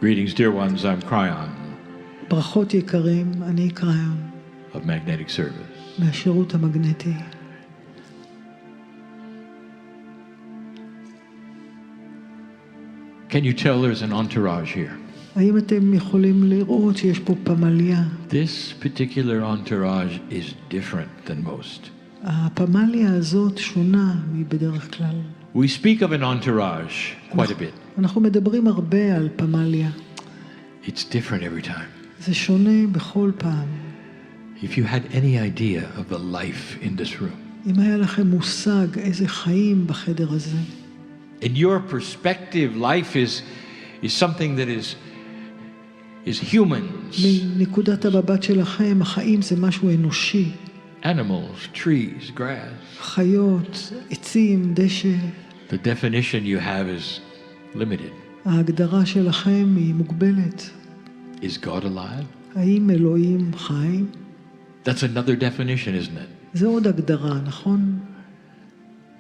Greetings, dear ones. I'm Kryon ברכות יקרים, אני קריון, of Magnetic Service. מהשירות המגנטי. Can you tell there's an entourage here? האם אתם יכולים לראות שיש פה פמליה? This particular entourage is different than most. הפמליה הזאת שונה מבדרך כלל. We speak of an entourage quite a bit. אנחנו מדברים הרבה על פמליה. It's different every time. זה שונה בכל פעם. If you had any idea of the life in this room, אם היה לכם מושג איזה חיים בחדר הזה. in your perspective, life is something that is humans. מנקודת המבט שלכם, החיים זה משהו אנושי. Animals, trees, grass. חיות, עצים, דשא. The definition you have is limited. ההגדרה שלכם היא מוגבלת. Is God alive? האם אלוהים חי? That's another definition, isn't it? זה עוד הגדרה, נכון?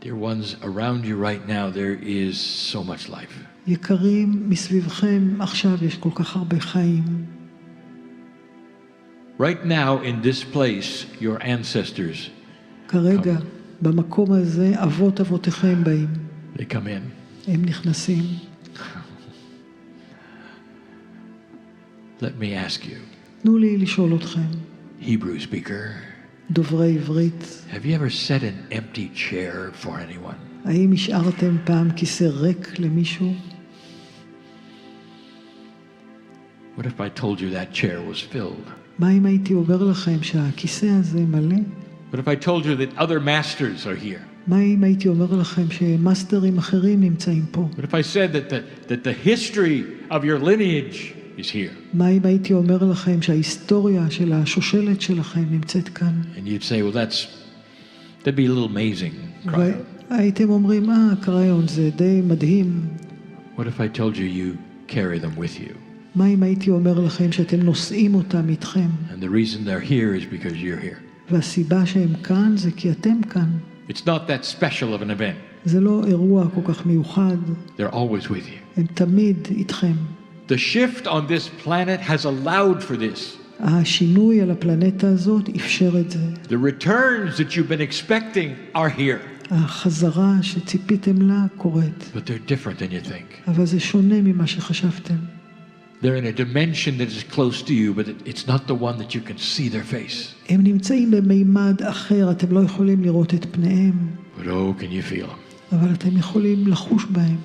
Dear ones, around you right now, there is so much life. יקרים, מסביבכם עכשיו יש כל כך הרבה חיים. Right now, in this place, your ancestors, כרגע, במקום הזה, אבות אבותיכם באים. they come in. הם נכנסים. Let me ask you, תנו לי לשאול אתכם, Hebrew speaker, דוברי עברית, have you ever set an empty chair for anyone? האם השארתם פעם כיסא ריק למישהו? What if I told you that chair was filled? מה אם הייתי אומר לכם שהכיסא הזה מלא? What if I told you that other masters are here? מה אם הייתי אומר לכם שמאסטרים אחרים נמצאים פה? What if I said that the history of your lineage is here? מה אם הייתי אומר לכם שההיסטוריה של השושלת שלכם נמצאת כאן? And you'd say, well, that'd be a little amazing. והייתם אומרים, קריון, זה די מדהים. What if I told you you carry them with you? מה אם הייתי אומר לכם שאתם נושאים אותם איתכם? And the reason they're here is because you're here. והסיבה שהם כאן זה כי אתם כאן. It's not that special of an event. זה לא אירוע כל כך מיוחד. They're always with you. הם תמיד איתכם. The shift on this planet has allowed for this. השינוי על הפלנטה הזאת אפשר את זה. The returns that you've been expecting are here. החזרה שציפיתם לה קורית. But they're different than you think. אבל זה שונה ממה שחשבתם. They're in a dimension that is close to you, but it's not the one that you can see their face. הם נמצאים במימד אחר, אתם לא יכולים לראות את פניהם. But oh, can you feel them? אבל אתם יכולים לחוש בהם.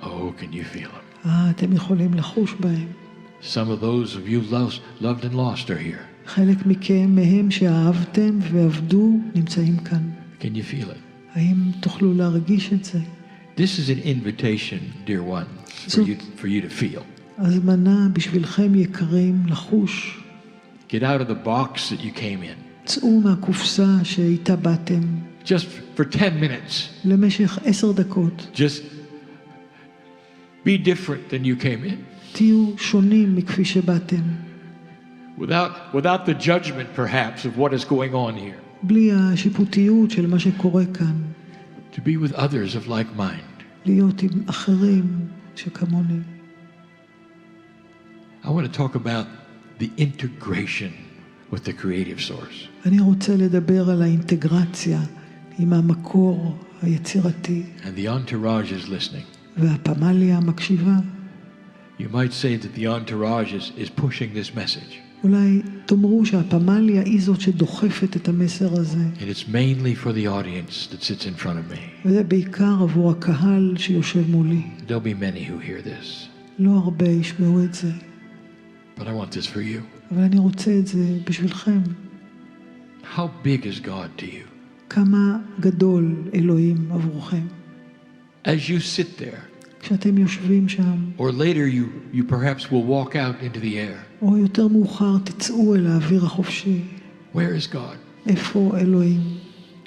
Oh, can you feel them? אתם יכולים לחוש בהם. Some of those of you loved and lost are here. חלק מכם, מהם שאהבתם ועבדו, נמצאים כאן. Can you feel it? האם תוכלו להרגיש את זה? This is an invitation, dear ones, for you to feel. הזמנה בשבילכם יקרים לחוש. Get out of the box that you came in. צאו מהקופסה שאיתה באתם. Just for 10 minutes. למשך 10 דקות. Just be different than you came in. תהיו שונים מכפי שבאתם. Without the judgment, perhaps, of what is going on here. בלי השיפוטיות של מה שקורה כאן. To be with others of like mind. להיות עם אחרים שכמוני. I want to talk about the integration with the creative source. אני רוצה לדבר על האינטגרציה עם המקור היצירתי. And the entourage is listening. והפמליה מקשיבה. You might say that the entourage is pushing this message. אולי תאמרו שהפמליה היא זאת שדוחפת את המסר הזה. And it's mainly for the audience that sits in front of me. וזה בעיקר עבור הקהל שיושב מולי. There'll be many who hear this. לא הרבה ישמעו את זה. But I want this for you. אבל אני רוצה את זה בשבילכם. How big is God to you? כמה גדול אלוהים עבורכם. As you sit there, כשאתם יושבים שם, or later you perhaps will walk out into the air. או יותר מאוחר תצאו אל האוויר החופשי. Where is God? איפה אלוהים?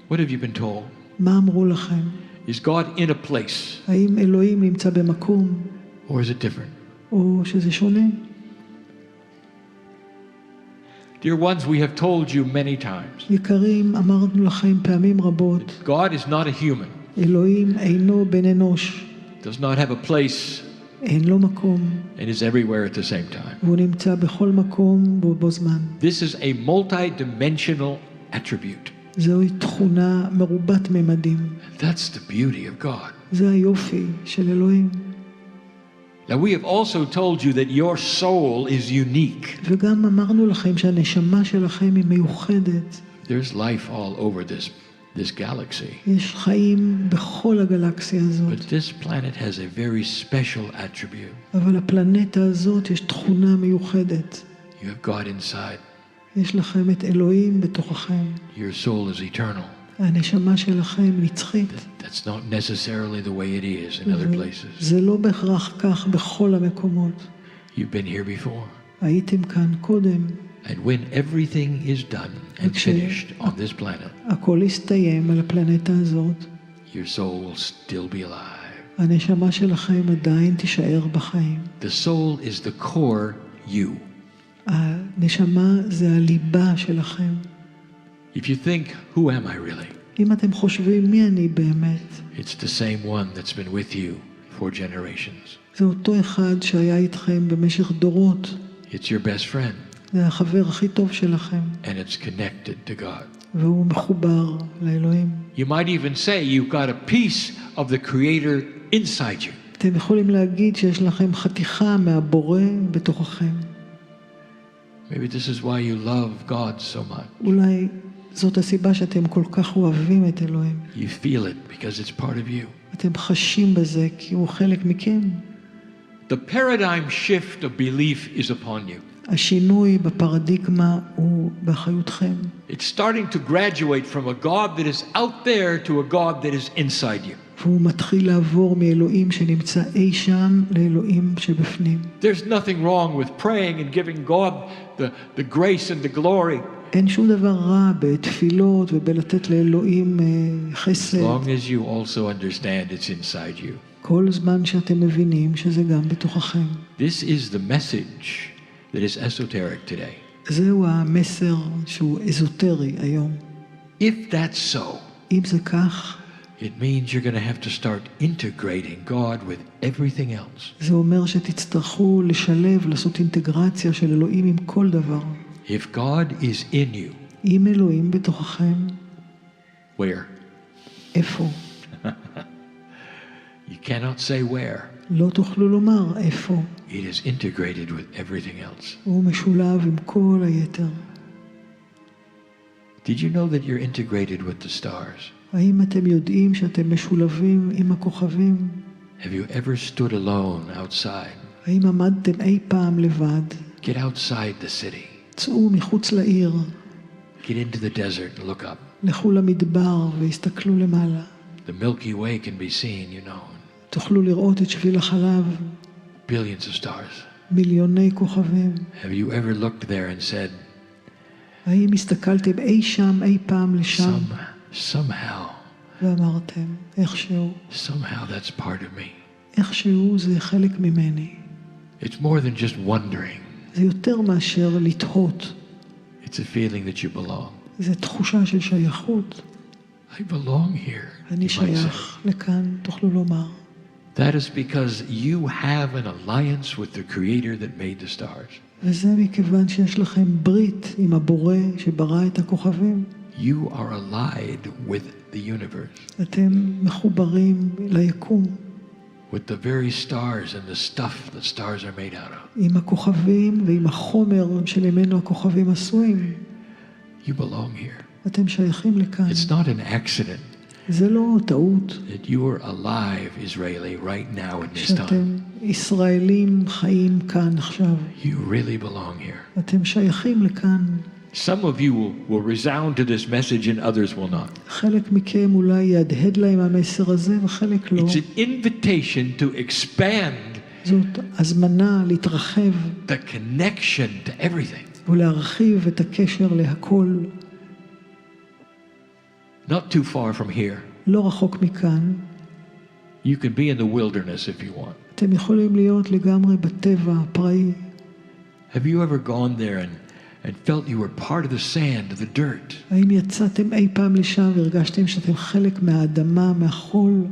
What have you been told? מה אמרו לכם? Is God in a place? האם אלוהים נמצא במקום? Or is it different? או שזה שונה? Dear ones, we have told you many times. יקרים, אמרנו לכם פעמים רבות. God is not a human. אלוהים אינו בן אנוש. Does not have a place אין לו מקום, and is everywhere at the same time. והוא נמצא בכל מקום בו זמן. This is a multi-dimensional attribute. זוהי תכונה מרובת ממדים. That's the beauty of God. זה היופי של אלוהים. Now we have also told you that your soul is unique. וגם אמרנו לכם שהנשמה שלכם היא מיוחדת. There's life all over this galaxy. יש חיים בכל הגלקסיה הזאת. But this planet has a very special attribute. אבל הפלנטה הזאת יש תכונה מיוחדת. You have God inside. יש לכם את אלוהים בתוככם. Your soul is eternal. הנשמה שלכם נצחית. That's not necessarily the way it is in other places. זה לא בהכרח כך בכל המקומות. You've been here before. הייתם כאן קודם. And when everything is done and finished on this planet, הכל יסתיים על הפלנטה הזאת. your soul will still be alive. הנשמה שלכם עדיין תישאר בחיים. The soul is the core you. הנשמה זה הליבה שלכם. If you think, who am I really? אם אתם חושבים מי אני באמת, It's the same one that's been with you for generations. זה אותו אחד שהיה איתכם במשך דורות. It's your best friend. זה החבר הכי טוב שלכם. And it's connected to God. והוא מחובר לאלוהים. You might even say you've got a piece of the Creator inside you. אתם יכולים להגיד שיש לכם חתיכה מהבורא בתוככם. Maybe this is why you love God so much. אולי זאת הסיבה שאתם כל כך אוהבים את אלוהים. You feel it because it's part of you. אתם חשים בזה כי הוא חלק מכם. The paradigm shift of belief is upon you. השינוי בפרדיגמה הוא באחריותכם. It's starting to graduate from a God that is out there to a God that is inside you. והוא מתחיל לעבור מאלוהים שנמצא אי שם לאלוהים שבפנים. There's nothing wrong with praying and giving God the grace and the glory. אין שום דבר רע בתפילות ובלתת לאלוהים חסד. As long as you also understand it's inside you. כל זמן שאתם מבינים שזה גם בתוככם. This is the message that is esoteric today. זהו המסר שהוא אזוטרי היום. If that's so, אם זה כך, it means you're going to have to start integrating God with everything else. זה אומר שתצטרכו לשלב, לעשות אינטגרציה של אלוהים עם כל דבר. If God is in you, אם אלוהים בתוככם, where? איפה? You cannot say where. לא תוכלו לומר איפה. It is integrated with everything else. הוא משולב עם כל היתר. Did you know that you're integrated with the stars? האם אתם יודעים שאתם משולבים עם הכוכבים? Have you ever stood alone outside? האם עמדתם אי פעם לבד? Get outside the city. צאו מחוץ לעיר. Get into the desert and look up. לכו למדבר והסתכלו למעלה. The Milky Way can be seen, you know. תוכלו לראות את שביל החלב. Billions of stars. מיליוני כוכבים. Have you ever looked there and said, האם הסתכלתם אי שם, אי פעם לשם? somehow, ואמרתם, איכשהו. somehow that's part of me. איכשהו זה חלק ממני. It's more than just wondering. זה יותר מאשר לתהות. It's a feeling that you belong. זה תחושה של שייכות. I belong here. אני you might שייך say. לכאן, תוכלו לומר. That is because you have an alliance with the Creator that made the stars. וזה מכיוון שיש לכם ברית עם הבורא שברא את הכוכבים. You are allied with the universe. אתם מחוברים ליקום. With the very stars and the stuff that stars are made out of. עם הכוכבים ועם החומר שלמנו הכוכבים עשויים. You belong here. אתם שייכים לכאן. It's not an accident זה לא טעות. that you are alive, Israeli, right now in this שאתם time. ישראלים חיים כאן עכשיו. You really belong here. אתם שייכים לכאן. Some of you will resound to this message and others will not. חלק מכם אולי ידהד להם המסר הזה וחלק לא. It's an invitation to expand זאת הזמנה להתרחב the connection to everything. ולהרחיב את הקשר להכל. Not too far from here. לא רחוק מכאן. You can be in the wilderness if you want. אתם יכולים להיות לגמרי בטבע הפראי. Have you ever gone there and felt you were part of the sand, of the dirt? האם יצאתם אי פעם לשם והרגשתם שאתם חלק מהאדמה, מהחול?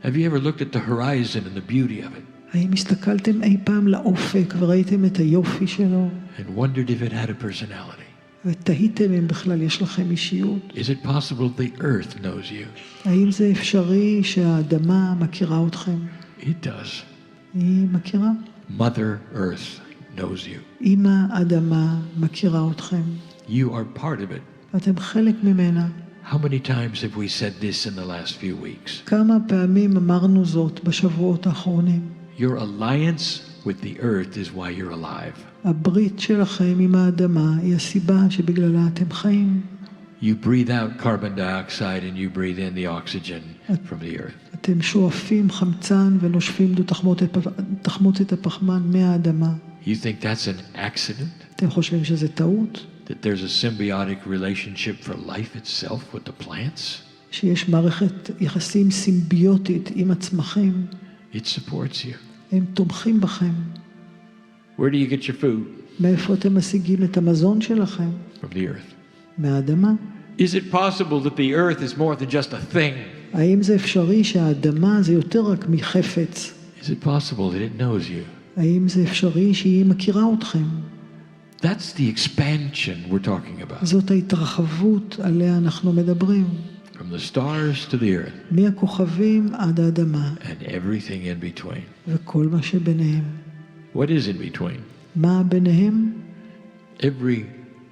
Have you ever looked at the horizon and the beauty of it? האם הסתכלתם אי פעם לאופק וראיתם את היופי שלו? And wondered if it had a personality? ותהיתם אם בכלל יש לכם אישיות? Is it possible the earth knows you? האם זה אפשרי שהאדמה מכירה אתכם? It does. היא מכירה. Mother Earth knows you. אמא אדמה מכירה אתכם. You are part of it. אתם חלק ממנה. How many times have we said this in the last few weeks? כמה פעמים אמרנו זאת בשבועות האחרונים? Your alliance with the earth is why you're alive. הברית שלכם עם האדמה היא הסיבה שבגללה אתם חיים. You breathe out carbon dioxide and you breathe in the oxygen from the earth. אתם שואפים חמצן ונושפים תחמוצת הפחמן מהאדמה. You think that's an accident? אתם חושבים שזה טעות? That there's a symbiotic relationship for life itself with the plants? שיש מערכת יחסים סימביוטית עם הצמחים. It supports you. הם תומכים בכם. Where do you get your food? מאיפה אתם משיגים את המזון שלכם? From the earth. מהאדמה. Is it possible that the earth is more than just a thing? האם זה אפשרי שהאדמה זה יותר רק מחפץ? Is it possible that it knows you? האם זה אפשרי שהיא מכירה אתכם? That's the expansion we're talking about. זאת ההתרחבות עליה אנחנו מדברים. From the stars to the earth. מהכוכבים עד האדמה. And everything in between. וכל מה שביניהם. What is in between? מה ביניהם? Every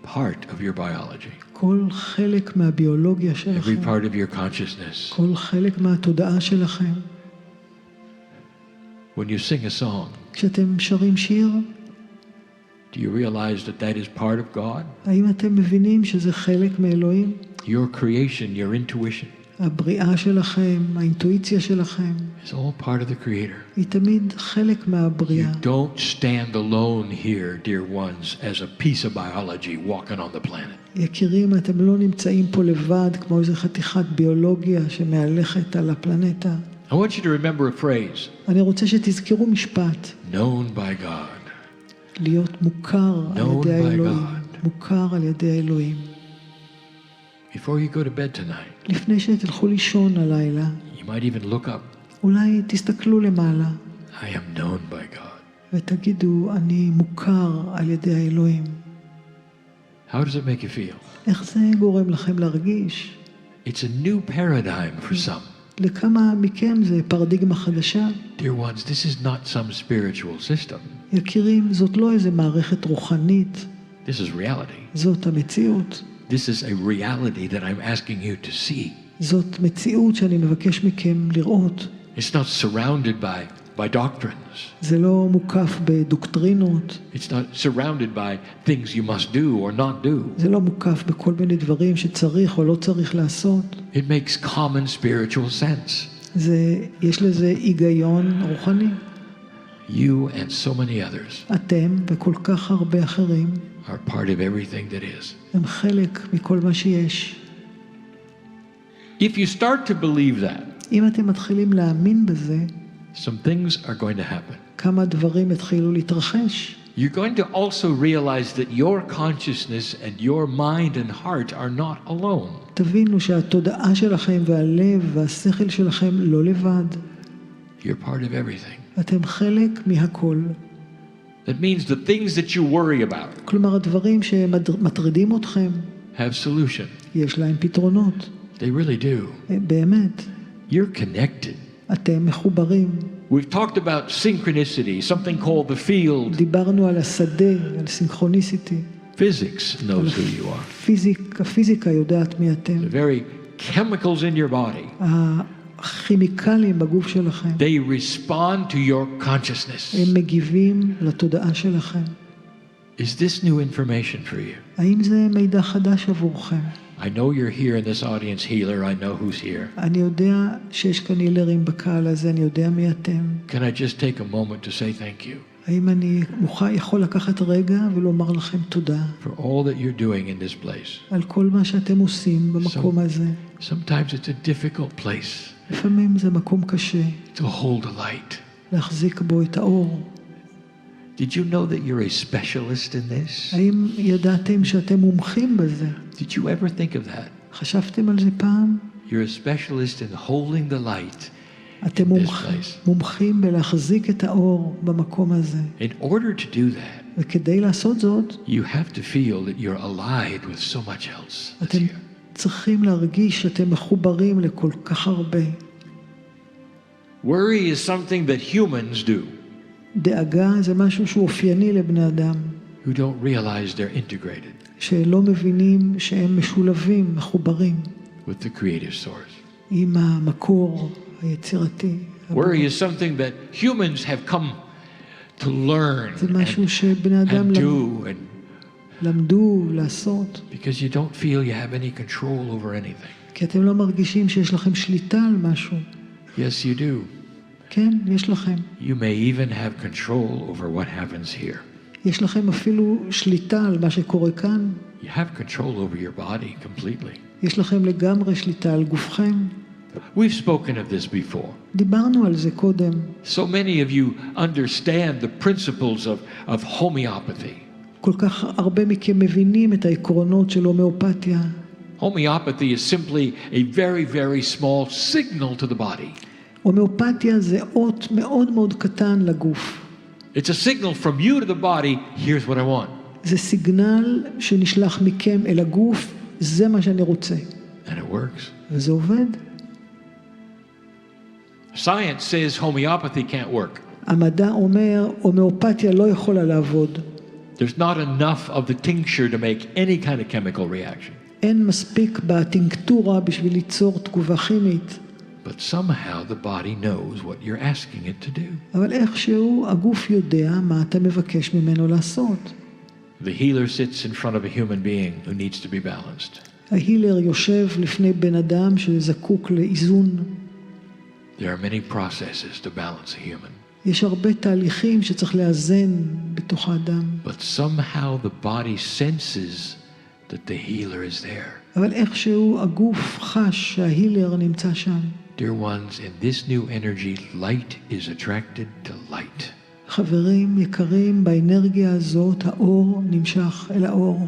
part of your biology. כל חלק מהביולוגיה שלכם. Every part of your consciousness. כל חלק מהתודעה שלכם. When you sing a song, כשאתם שרים שיר, do you realize that that is part of God? האם אתם מבינים שזה חלק מאלוהים? Your creation, your intuition, הבריאה שלכם, האינטואיציה שלכם, is all part of the Creator. היא תמיד חלק מהבריאה. You don't stand alone here, dear ones, as a piece of biology walking on the planet. יקירים, אתם לא נמצאים פה לבד כמו איזו חתיכת ביולוגיה שמהלכת על הפלנטה. I want you to remember a phrase. אני רוצה שתזכרו משפט. Known by God. להיות מוכר על ידי האלוהים. מוכר על ידי האלוהים. Before you go to bed tonight, לפני שתלכו לישון הלילה, you might even look up. אולי תסתכלו למעלה. I am known by God. ותגידו, אני מוכר על ידי האלוהים. How does it make you feel? איך זה גורם לכם להרגיש? It's a new paradigm for some. לכמה מכם זה פרדיגמה חדשה? Dear ones, this is not some spiritual system. יקירים, זאת לא איזו מערכת רוחנית. This is reality. זאת המציאות. This is a reality that I'm asking you to see. זאת מציאות שאני מבקש מכם לראות. It's not surrounded by doctrines. זה לא מוקף בדוקטרינות. It's not surrounded by things you must do or not do. זה לא מוקף בכל מיני דברים שצריך או לא צריך לעשות. It makes common spiritual sense. יש לזה היגיון רוחני. You and so many others אתם וכל כך הרבה אחרים are part of everything that is. הם חלק מכל מה שיש. If you start to believe that, אם אתם מתחילים להאמין בזה, some things are going to happen. כמה דברים התחילו להתרחש. You're going to also realize that your consciousness and your mind and heart are not alone. תבינו שהתודעה שלכם והלב והשכל שלכם לא לבד. You're part of everything. אתם חלק מהכל. That means the things that you worry about כלומר, הדברים שמטרידים אתכם, have solution. יש להם פתרונות. They really do. באמת. You're connected. אתם מחוברים. We've talked about synchronicity, something called the field. דיברנו על השדה, על סינכרוניסיטי. Physics knows who you are. הפיזיקה יודעת מי אתם. The very chemicals in your body, הכימיקלים בגוף שלכם. they respond to your consciousness. הם מגיבים לתודעה שלכם. Is this new information for you? האם זה מידע חדש עבורכם? I know you're here in this audience, healer. I know who's here. אני יודע שיש כאן הילרים בקהל הזה, אני יודע מי אתם. Can I just take a moment to say thank you האם אני יכול לקחת רגע ולומר לכם תודה for all that you're doing in this place? על כל מה שאתם עושים במקום הזה. Sometimes it's a difficult place לפעמים זה מקום קשה to hold a light. להחזיק בו את האור. Did you know that you're a specialist in this? האם ידעתם שאתם מומחים בזה? Did you ever think of that? חשבתם על זה פעם? You're a specialist in holding the light אתם in this place. מומחים בלהחזיק את האור במקום הזה. In order to do that, וכדי לעשות זאת, you have to feel that you're allied with so much else that's אתם here. צריכים להרגיש שאתם מחוברים לכל כך הרבה. Worry is something that humans do דאגה זה משהו שהוא אופייני לבני אדם, who don't realize they're integrated שלא מבינים שהם משולבים, מחוברים, with the creative source. עם המקור היצירתי. Worry is something that humans have come to learn זה משהו שבני אדם and do, and למדו לעשות, because you don't feel you have any control over anything. כי אתם לא מרגישים שיש לכם שליטה על משהו. Yes, you do. כן, יש לכם. You may even have control over what happens here. יש לכם אפילו שליטה על מה שקורה כאן. You have control over your body completely. יש לכם לגמרי שליטה על גופכם. We've spoken of this before. דיברנו על זה קודם. So many of you understand the principles of homeopathy. כל כך הרבה מכם מבינים את העקרונות של הומאופתיה. Homeopathy is simply a very, very small signal to the body. הומאופתיה זה אות מאוד מאוד קטן לגוף. It's a signal from you to the body, here's what I want. זה סיגנל שנשלח מכם אל הגוף, זה מה שאני רוצה. And it works. וזה עובד. Science says homeopathy can't work. המדע אומר, הומאופתיה לא יכולה לעבוד. There's not enough of the tincture to make any kind of chemical reaction. אין מספיק בטינקטורה בשביל ליצור תגובה כימית. But somehow the body knows what you're asking it to do. אבל איכשהו הגוף יודע מה אתה מבקש ממנו לעשות. The healer sits in front of a human being who needs to be balanced. ההילר יושב לפני בן אדם שזקוק לאיזון. There are many processes to balance a human. יש הרבה תהליכים שצריך לאזן בתוך האדם. But somehow the body senses that the healer is there. אבל איכשהו הגוף חש שההילר נמצא שם. Dear ones, in this new energy, light is attracted to light. חברים יקרים, באנרגיה הזאת האור נמשך אל האור.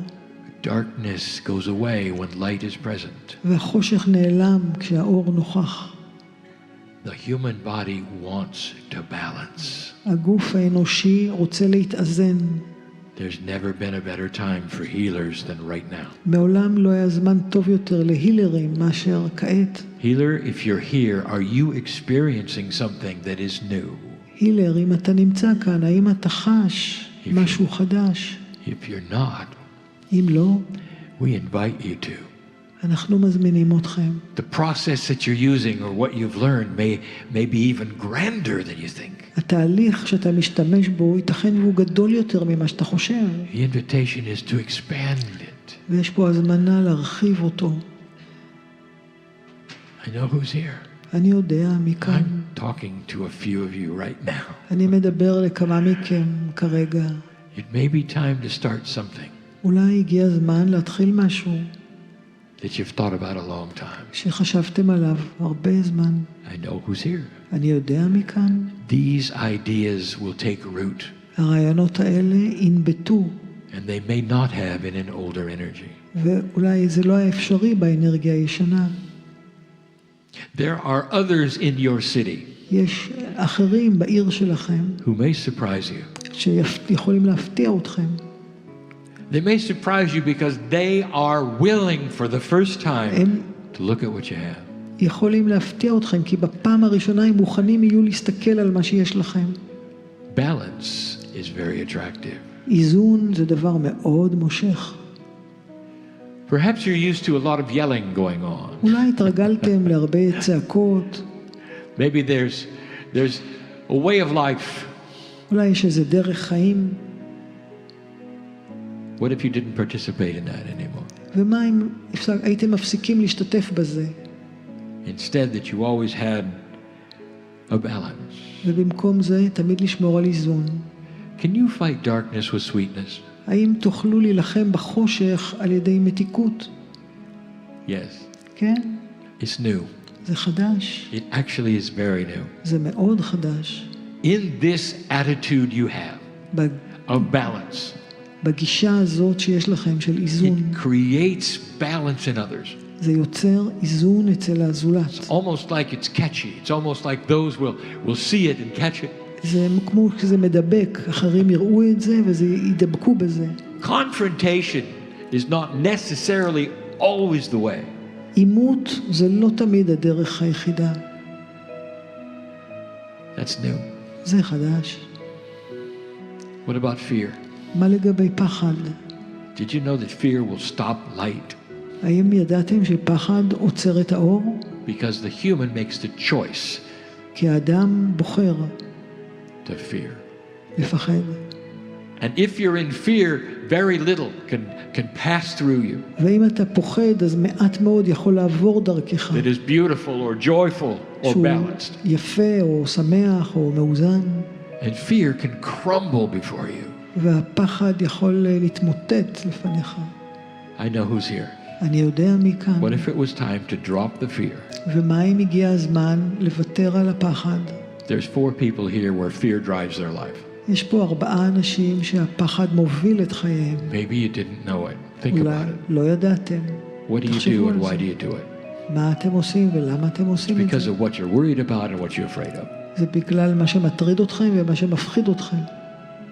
Darkness goes away when light is present. והחושך נעלם כשהאור נוכח. The human body wants to balance. הגוף האנושי רוצה להתאזן. There's never been a better time for healers than right now. מעולם לא היה זמן טוב יותר להילרים מאשר כעת. Healer, if you're here, are you experiencing something that is new? הילר, אם אתה נמצא כאן, האם אתה חש משהו חדש? If you're not, אם לא, we invite you to. אנחנו מזמינים אתכם. The process that you're using or what you've learned may be even grander than you think. התהליך שאתה משתמש בו ייתכן והוא גדול יותר ממה שאתה חושב. The invitation is to expand it. ויש פה הזמנה להרחיב אותו. I know who's here. אני יודע מכאן. I'm talking to a few of you right now. אני מדבר לכמה מכם כרגע. It may be time to start something אולי הגיע הזמן להתחיל משהו that you've thought about a long time. שחשבתם עליו הרבה זמן. I know who's here. אני יודע מכאן. These ideas will take root, הרעיונות האלה ינבטו, and they may not have in an older energy. ואולי זה לא היה אפשרי באנרגיה הישנה. There are others in your city יש אחרים בעיר שלכם who may surprise you. שיכולים להפתיע אתכם. They may surprise you because they are willing for the first time to look at what you have. יכולים להפתיע אתכם, כי בפעם הראשונה הם מוכנים יהיו להסתכל על מה שיש לכם. Balance is very attractive. איזון זה דבר מאוד מושך. Perhaps you're used to a lot of yelling going on. אולי התרגלתם להרבה צעקות. Maybe there's a way of life. אולי יש איזה דרך חיים. What if you didn't participate in that anymore? ומה אם הייתם מפסיקים להשתתף בזה? Instead that you always had a balance. ובמקום זה תמיד לשמור על איזון. Can you fight darkness with sweetness? האם תוכלו להילחם בחושך על ידי מתיקות? Yes. כן, It's new. זה חדש. It actually is very new. זה מאוד חדש. In this attitude you have of balance, בגישה הזאת שיש לכם של איזון, it creates balance in others. זה יוצר איזון אצל הזולת. It's almost like it's catchy. It's almost like those will see it and catch it. זה כמו שזה מדבק, אחרים יראו את זה וזה ידבקו בזה. Confrontation is not necessarily always the way. עימות זה לא תמיד הדרך היחידה. That's new. זה חדש. What about fear? מה לגבי פחד? Did you know that fear will stop light? האם ידעתם שפחד עוצר את האור? Because the human makes the choice כי האדם בוחר to fear. לפחד. And if you're in fear, very little can pass through you. ואם אתה פוחד, אז מעט מאוד יכול לעבור דרכך. That is beautiful or joyful or שהוא balanced. יפה או שמח או מאוזן. And fear can crumble before you. והפחד יכול להתמוטט לפניך. I know who's here. אני יודע מי כאן. What if it was time to drop the fear? ומה אם הגיע הזמן לוותר על הפחד? There's 4 people here where fear drives their life. יש פה 4 אנשים שהפחד מוביל את חייהם. Maybe you didn't know it. Think אולי about it. לא ידעתם. What do you תחשבו do על and why זה. do you do it? מה אתם עושים ולמה אתם עושים את Because זה? of what you're worried about and what you're afraid of. זה בגלל מה שמטריד אתכם ומה שמפחיד אתכם.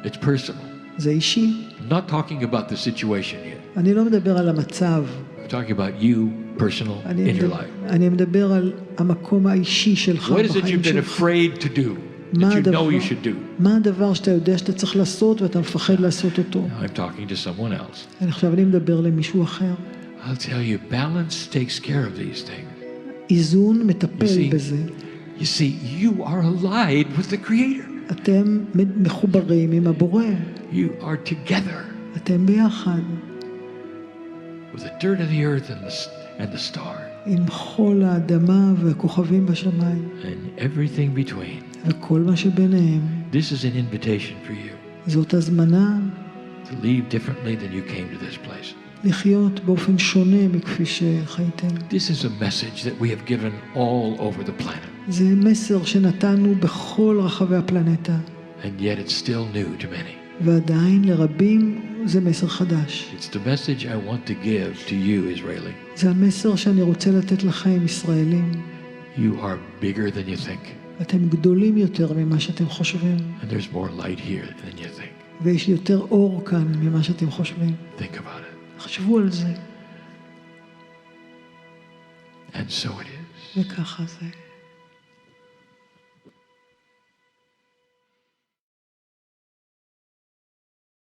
It's personal. זה אישי. I'm not talking about the situation yet. אני לא מדבר על המצב. I'm talking about you, personal, in your life. אני מדבר על המקום האישי שלך What is it בחיים you've been שלך. afraid to do that you know you should do? מה הדבר שאתה יודע שאתה צריך לעשות ואתה מפחד לעשות אותו? Now I'm talking to someone else. עכשיו אני מדבר למישהו אחר. I'll tell you, balance takes care of these things. איזון מטפל בזה. You see, you are allied with the Creator. אתם מחוברים עם הבורא. You are together אתם ביחד. with the dirt of the earth and the star עם חול האדמה והכוכבים בשמיים. and everything between. וכל מה שביניהם. This is an invitation for you זאת הזמנה to leave differently than you came to this place. לחיות באופן שונה מכפי שחייתם. This is a message that we have given all over the planet. זה מסר שנתנו בכל רחבי הפלנטה. And yet it's still new to many. ועדיין לרבים זה מסר חדש. It's the message I want to give to you, Israeli. זה המסר שאני רוצה לתת לכם, ישראלים. You are bigger than you think. אתם גדולים יותר ממה שאתם חושבים. And there's more light here than you think. ויש יותר אור כאן ממה שאתם חושבים. Think about it. חשבו על זה. And so it is. וככה זה.